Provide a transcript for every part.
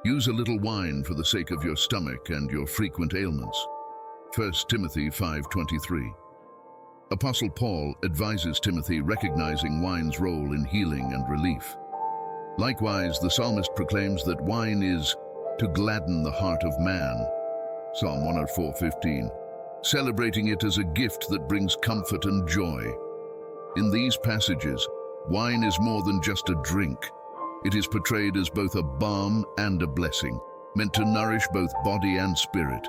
Use a little wine for the sake of your stomach and your frequent ailments. 1 Timothy 5:23. Apostle Paul advises Timothy recognizing wine's role in healing and relief. Likewise, the psalmist proclaims that wine is to gladden the heart of man. Psalm 104:15, celebrating it as a gift that brings comfort and joy. In these passages, wine is more than just a drink. It is portrayed as both a balm and a blessing, meant to nourish both body and spirit.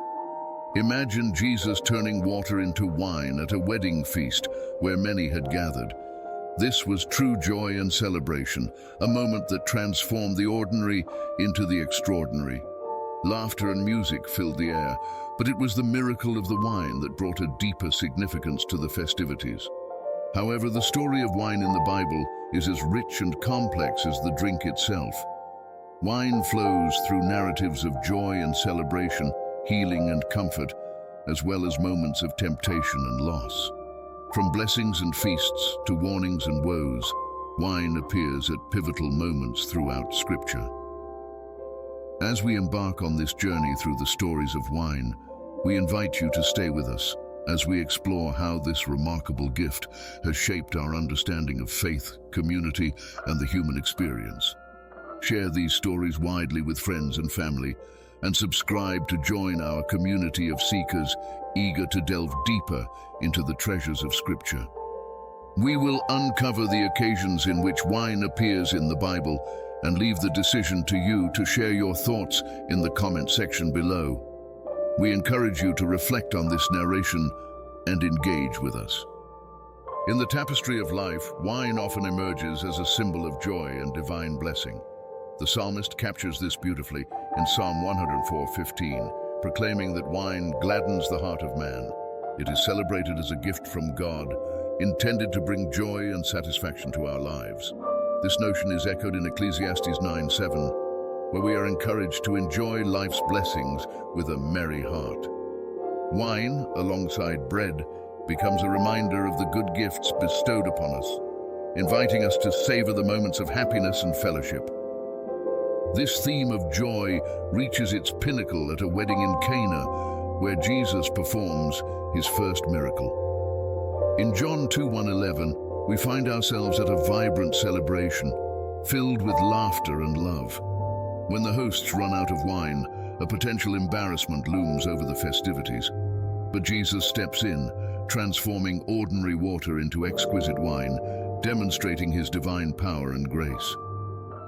Imagine Jesus turning water into wine at a wedding feast where many had gathered. This was true joy and celebration, a moment that transformed the ordinary into the extraordinary. Laughter and music filled the air, but it was the miracle of the wine that brought a deeper significance to the festivities. However, the story of wine in the Bible is as rich and complex as the drink itself. Wine flows through narratives of joy and celebration, healing and comfort, as well as moments of temptation and loss. From blessings and feasts to warnings and woes, wine appears at pivotal moments throughout Scripture. As we embark on this journey through the stories of wine, we invite you to stay with us as we explore how this remarkable gift has shaped our understanding of faith, community, and the human experience. Share these stories widely with friends and family, and subscribe to join our community of seekers eager to delve deeper into the treasures of Scripture. We will uncover the occasions in which wine appears in the Bible and leave the decision to you to share your thoughts in the comment section below. We encourage you to reflect on this narration and engage with us. In the tapestry of life, wine often emerges as a symbol of joy and divine blessing. The psalmist captures this beautifully in Psalm 104:15, proclaiming that wine gladdens the heart of man. It is celebrated as a gift from God, intended to bring joy and satisfaction to our lives. This notion is echoed in Ecclesiastes 9:7, where we are encouraged to enjoy life's blessings with a merry heart. Wine, alongside bread, becomes a reminder of the good gifts bestowed upon us, inviting us to savor the moments of happiness and fellowship. This theme of joy reaches its pinnacle at a wedding in Cana, where Jesus performs his first miracle. In John 2:1-11, we find ourselves at a vibrant celebration, filled with laughter and love. When the hosts run out of wine, a potential embarrassment looms over the festivities. But Jesus steps in, transforming ordinary water into exquisite wine, demonstrating his divine power and grace.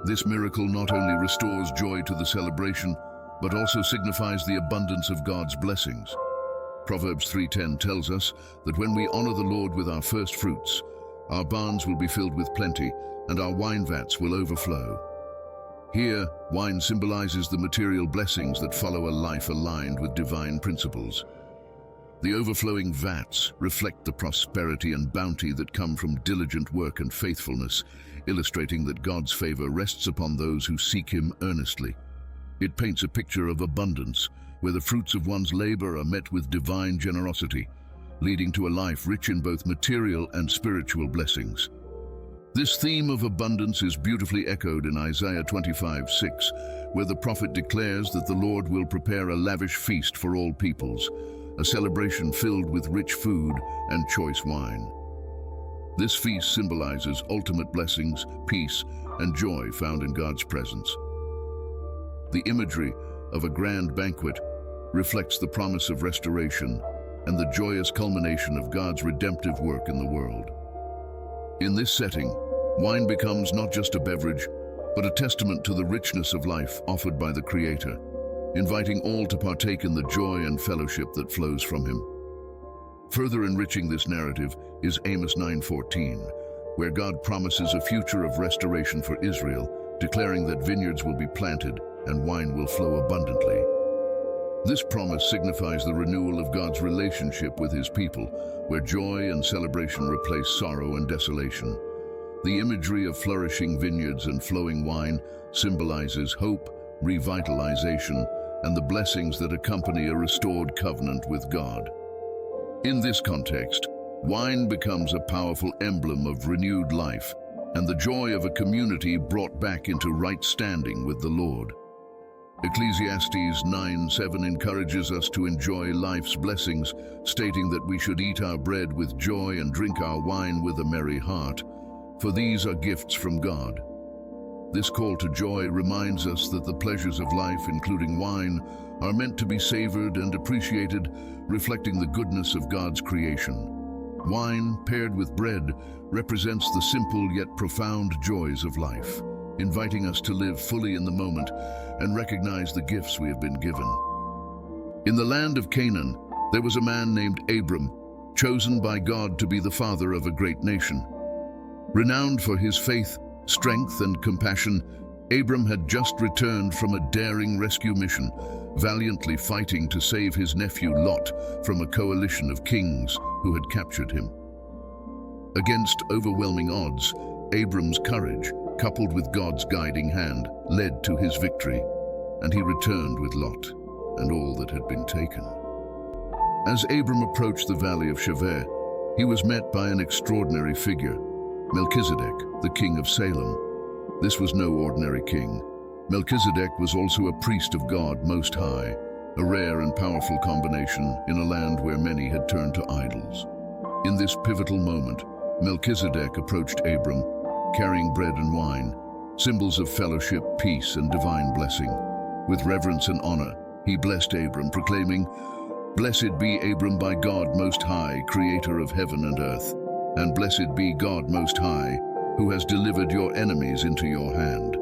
This miracle not only restores joy to the celebration, but also signifies the abundance of God's blessings. Proverbs 3:10 tells us that when we honor the Lord with our first fruits, our barns will be filled with plenty, and our wine vats will overflow. Here, wine symbolizes the material blessings that follow a life aligned with divine principles. The overflowing vats reflect the prosperity and bounty that come from diligent work and faithfulness, illustrating that God's favor rests upon those who seek Him earnestly. It paints a picture of abundance, where the fruits of one's labor are met with divine generosity, leading to a life rich in both material and spiritual blessings. This theme of abundance is beautifully echoed in Isaiah 25:6, where the prophet declares that the Lord will prepare a lavish feast for all peoples, a celebration filled with rich food and choice wine. This feast symbolizes ultimate blessings, peace, and joy found in God's presence. The imagery of a grand banquet reflects the promise of restoration and the joyous culmination of God's redemptive work in the world. In this setting, wine becomes not just a beverage, but a testament to the richness of life offered by the Creator, inviting all to partake in the joy and fellowship that flows from Him. Further enriching this narrative is Amos 9:14, where God promises a future of restoration for Israel, declaring that vineyards will be planted and wine will flow abundantly. This promise signifies the renewal of God's relationship with His people, where joy and celebration replace sorrow and desolation. The imagery of flourishing vineyards and flowing wine symbolizes hope, revitalization, and the blessings that accompany a restored covenant with God. In this context, wine becomes a powerful emblem of renewed life and the joy of a community brought back into right standing with the Lord. Ecclesiastes 9:7 encourages us to enjoy life's blessings, stating that we should eat our bread with joy and drink our wine with a merry heart, for these are gifts from God. This call to joy reminds us that the pleasures of life, including wine, are meant to be savored and appreciated, reflecting the goodness of God's creation. Wine, paired with bread, represents the simple yet profound joys of life, inviting us to live fully in the moment and recognize the gifts we have been given. In the land of Canaan, there was a man named Abram, chosen by God to be the father of a great nation. Renowned for his faith, strength, and compassion, Abram had just returned from a daring rescue mission, valiantly fighting to save his nephew Lot from a coalition of kings who had captured him. Against overwhelming odds, Abram's courage, coupled with God's guiding hand, led to his victory, and he returned with Lot and all that had been taken. As Abram approached the valley of Shaveh, he was met by an extraordinary figure, Melchizedek, the king of Salem. This was no ordinary king. Melchizedek was also a priest of God Most High, a rare and powerful combination in a land where many had turned to idols. In this pivotal moment, Melchizedek approached Abram, carrying bread and wine, symbols of fellowship, peace, and divine blessing. With reverence and honor, he blessed Abram, proclaiming, "Blessed be Abram by God Most High, creator of heaven and earth, and blessed be God Most High, who has delivered your enemies into your hand."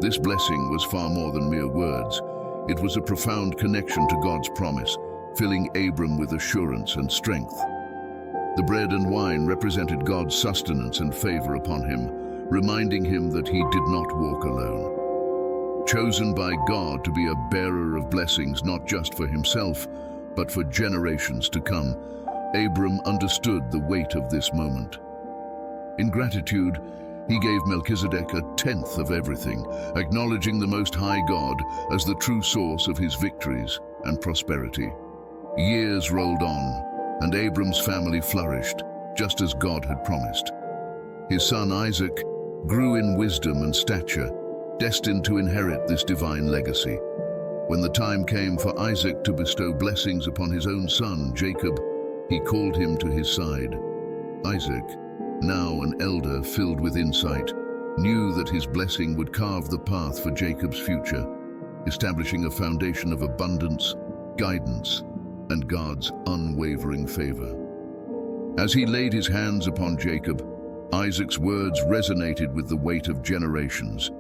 This blessing was far more than mere words. It was a profound connection to God's promise, filling Abram with assurance and strength. The bread and wine represented God's sustenance and favor upon him, reminding him that he did not walk alone. Chosen by God to be a bearer of blessings not just for himself, but for generations to come, Abram understood the weight of this moment. In gratitude, he gave Melchizedek 1/10 of everything, acknowledging the Most High God as the true source of his victories and prosperity. Years rolled on, and Abram's family flourished, just as God had promised. His son Isaac grew in wisdom and stature, destined to inherit this divine legacy. When the time came for Isaac to bestow blessings upon his own son, Jacob, he called him to his side. Isaac, now an elder filled with insight, knew that his blessing would carve the path for Jacob's future, establishing a foundation of abundance, guidance, and God's unwavering favor. As he laid his hands upon Jacob, Isaac's words resonated with the weight of generations.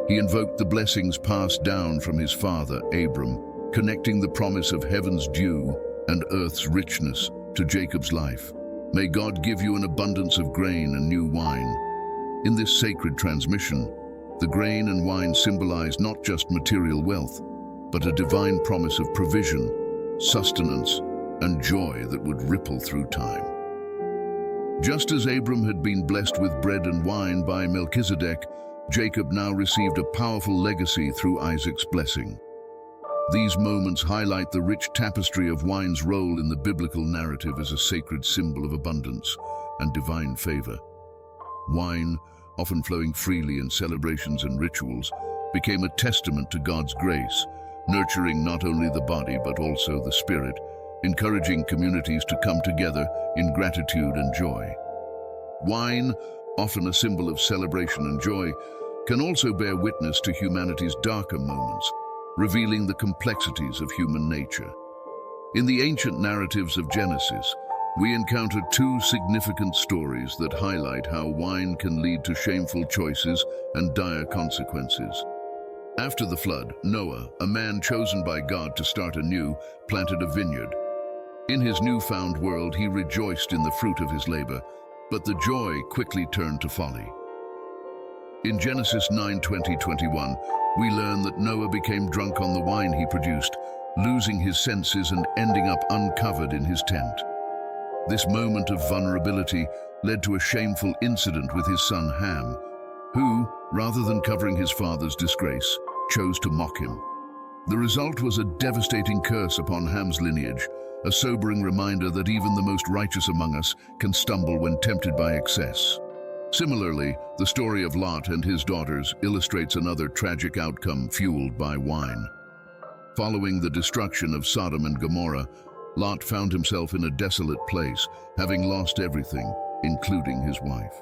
He invoked the blessings passed down from his father, Abram, connecting the promise of heaven's dew and earth's richness to Jacob's life. "May God give you an abundance of grain and new wine." In this sacred transmission, the grain and wine symbolize not just material wealth, but a divine promise of provision, sustenance, and joy that would ripple through time. Just as Abram had been blessed with bread and wine by Melchizedek, Jacob now received a powerful legacy through Isaac's blessing. These moments highlight the rich tapestry of wine's role in the biblical narrative as a sacred symbol of abundance and divine favor. Wine, often flowing freely in celebrations and rituals, became a testament to God's grace, nurturing not only the body but also the spirit, encouraging communities to come together in gratitude and joy. Wine, often a symbol of celebration and joy, can also bear witness to humanity's darker moments, revealing the complexities of human nature. In the ancient narratives of Genesis, we encounter two significant stories that highlight how wine can lead to shameful choices and dire consequences. After the flood, Noah, a man chosen by God to start anew, planted a vineyard. In his newfound world, he rejoiced in the fruit of his labor, but the joy quickly turned to folly. In Genesis 9:20-21, we learn that Noah became drunk on the wine he produced, losing his senses and ending up uncovered in his tent. This moment of vulnerability led to a shameful incident with his son Ham, who, rather than covering his father's disgrace, chose to mock him. The result was a devastating curse upon Ham's lineage, a sobering reminder that even the most righteous among us can stumble when tempted by excess. Similarly, the story of Lot and his daughters illustrates another tragic outcome fueled by wine. Following the destruction of Sodom and Gomorrah, Lot found himself in a desolate place, having lost everything, including his wife.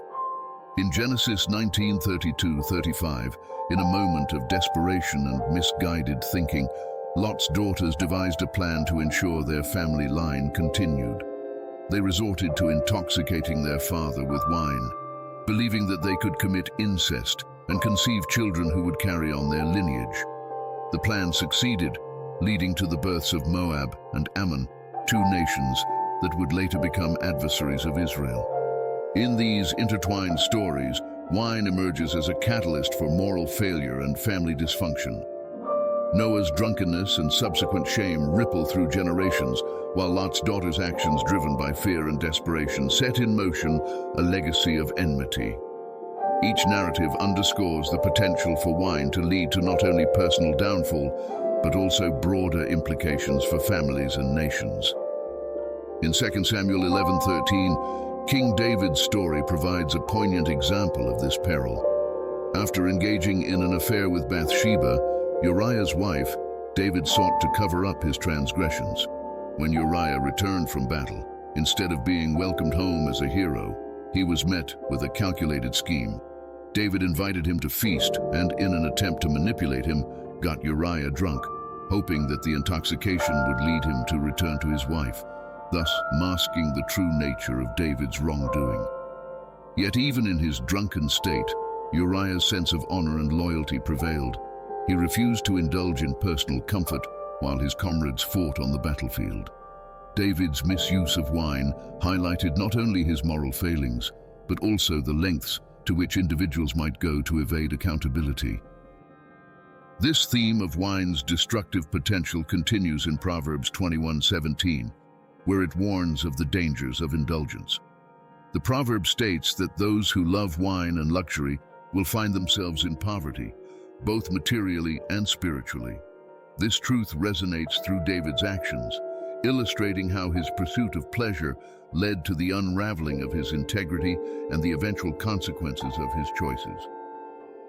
In Genesis 19:32-35, in a moment of desperation and misguided thinking, Lot's daughters devised a plan to ensure their family line continued. They resorted to intoxicating their father with wine, believing that they could commit incest and conceive children who would carry on their lineage. The plan succeeded, leading to the births of Moab and Ammon, two nations that would later become adversaries of Israel. In these intertwined stories, wine emerges as a catalyst for moral failure and family dysfunction. Noah's drunkenness and subsequent shame ripple through generations, while Lot's daughter's actions, driven by fear and desperation, set in motion a legacy of enmity. Each narrative underscores the potential for wine to lead to not only personal downfall, but also broader implications for families and nations. In 2 Samuel 11:13, King David's story provides a poignant example of this peril. After engaging in an affair with Bathsheba, Uriah's wife, David sought to cover up his transgressions. When Uriah returned from battle, instead of being welcomed home as a hero, he was met with a calculated scheme. David invited him to feast and, in an attempt to manipulate him, got Uriah drunk, hoping that the intoxication would lead him to return to his wife, thus masking the true nature of David's wrongdoing. Yet even in his drunken state, Uriah's sense of honor and loyalty prevailed. He refused to indulge in personal comfort while his comrades fought on the battlefield. David's misuse of wine highlighted not only his moral failings, but also the lengths to which individuals might go to evade accountability. This theme of wine's destructive potential continues in Proverbs 21:17, where it warns of the dangers of indulgence. The proverb states that those who love wine and luxury will find themselves in poverty, both materially and spiritually. This truth resonates through David's actions, illustrating how his pursuit of pleasure led to the unraveling of his integrity and the eventual consequences of his choices.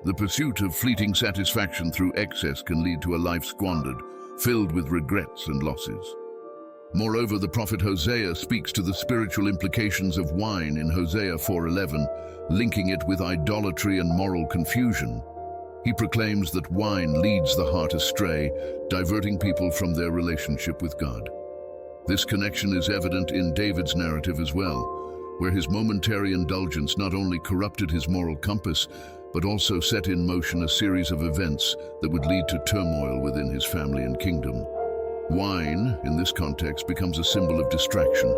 The pursuit of fleeting satisfaction through excess can lead to a life squandered, filled with regrets and losses. Moreover, the prophet Hosea speaks to the spiritual implications of wine in Hosea 4:11, linking it with idolatry and moral confusion. He proclaims that wine leads the heart astray, diverting people from their relationship with God. This connection is evident in David's narrative as well, where his momentary indulgence not only corrupted his moral compass, but also set in motion a series of events that would lead to turmoil within his family and kingdom. Wine, in this context, becomes a symbol of distraction,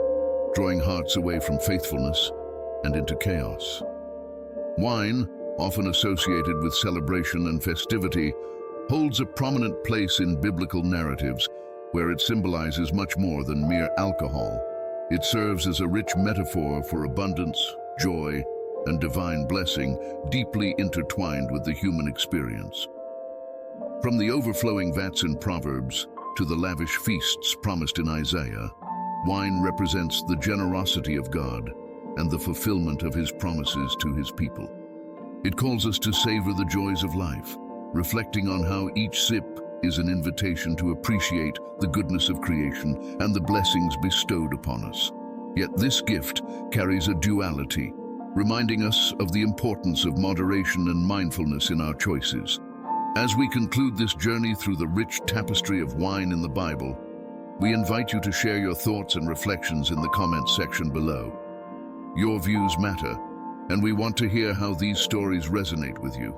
drawing hearts away from faithfulness and into chaos. Wine, often associated with celebration and festivity, holds a prominent place in biblical narratives, where it symbolizes much more than mere alcohol. It serves as a rich metaphor for abundance, joy, and divine blessing, deeply intertwined with the human experience. From the overflowing vats in Proverbs to the lavish feasts promised in Isaiah, wine represents the generosity of God and the fulfillment of his promises to his people. It calls us to savor the joys of life, reflecting on how each sip is an invitation to appreciate the goodness of creation and the blessings bestowed upon us. Yet this gift carries a duality, reminding us of the importance of moderation and mindfulness in our choices. As we conclude this journey through the rich tapestry of wine in the Bible, we invite you to share your thoughts and reflections in the comments section below. Your views matter, and we want to hear how these stories resonate with you.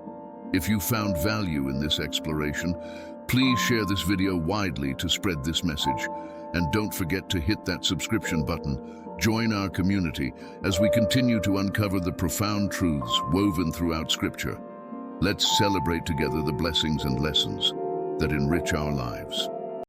If you found value in this exploration, please share this video widely to spread this message. And don't forget to hit that subscription button. Join our community as we continue to uncover the profound truths woven throughout Scripture. Let's celebrate together the blessings and lessons that enrich our lives.